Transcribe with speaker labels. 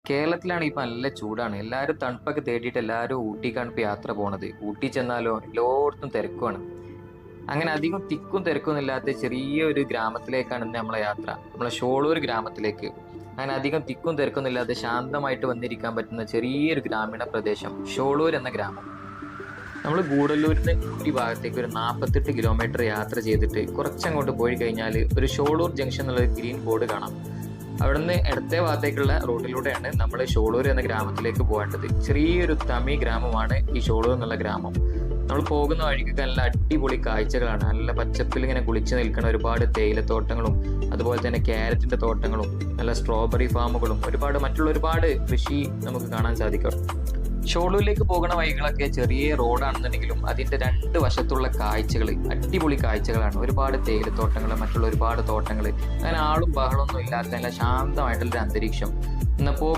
Speaker 1: കേരളത്തിലാണ് ഇപ്പൊ നല്ല ചൂടാണ്. എല്ലാവരും തണുപ്പൊക്കെ തേടിയിട്ട് എല്ലാവരും ഊട്ടിക്കാണ് ഇപ്പൊ യാത്ര പോണത്. ഊട്ടി ചെന്നാലോ എല്ലായിടത്തും തിരക്കുമാണ്. അങ്ങനെ അധികം തിക്കും തിരക്കൊന്നും ഇല്ലാത്ത ചെറിയൊരു ഗ്രാമത്തിലേക്കാണ് ഇന്ന് നമ്മളെ യാത്ര. നമ്മളെ ഷോളൂർ ഗ്രാമത്തിലേക്ക്. അങ്ങനെ അധികം തിക്കും തിരക്കൊന്നും ഇല്ലാതെ ശാന്തമായിട്ട് വന്നിരിക്കാൻ പറ്റുന്ന ചെറിയൊരു ഗ്രാമീണ പ്രദേശം ഷോളൂർ എന്ന ഗ്രാമം. നമ്മൾ ഗൂഡല്ലൂരിൽ നിന്ന് ഊട്ടി ഭാഗത്തേക്ക് ഒരു 48 കിലോമീറ്റർ യാത്ര ചെയ്തിട്ട് കുറച്ചങ്ങോട്ട് പോയി കഴിഞ്ഞാൽ ഒരു ഷോളൂർ ജംഗ്ഷൻ എന്നുള്ള ഗ്രീൻ ബോർഡ് കാണാം. അവിടുന്ന് ഇടത്തെ ഭാഗത്തേക്കുള്ള റോഡിലൂടെയാണ് നമ്മൾ ഷോളൂർ എന്ന ഗ്രാമത്തിലേക്ക് പോകേണ്ടത്. ചെറിയൊരു തമി ഗ്രാമമാണ് ഈ ഷോളൂർ എന്നുള്ള ഗ്രാമം. നമ്മൾ പോകുന്ന വഴിക്കൊക്കെ നല്ല അടിപൊളി കാഴ്ചകളാണ്. നല്ല പച്ചപ്പിൽ ഇങ്ങനെ കുളിച്ചു നിൽക്കുന്ന ഒരുപാട് തേയിലത്തോട്ടങ്ങളും അതുപോലെ തന്നെ ക്യാരറ്റിന്റെ തോട്ടങ്ങളും നല്ല സ്ട്രോബെറി ഫാമുകളും മറ്റുള്ള ഒരുപാട് കൃഷി നമുക്ക് കാണാൻ സാധിക്കും. ഷോളൂരിലേക്ക് പോകുന്ന വഴികളൊക്കെ ചെറിയ റോഡാണെന്നുണ്ടെങ്കിലും അതിന്റെ രണ്ട് വശത്തുള്ള കാഴ്ചകൾ അടിപൊളി കാഴ്ചകളാണ്. ഒരുപാട് തേയിലത്തോട്ടങ്ങൾ, മറ്റുള്ള ഒരുപാട് തോട്ടങ്ങൾ, അങ്ങനെ ആളും ബഹളമൊന്നും ഇല്ലാത്ത നല്ല ശാന്തമായിട്ടുള്ളൊരു അന്തരീക്ഷം.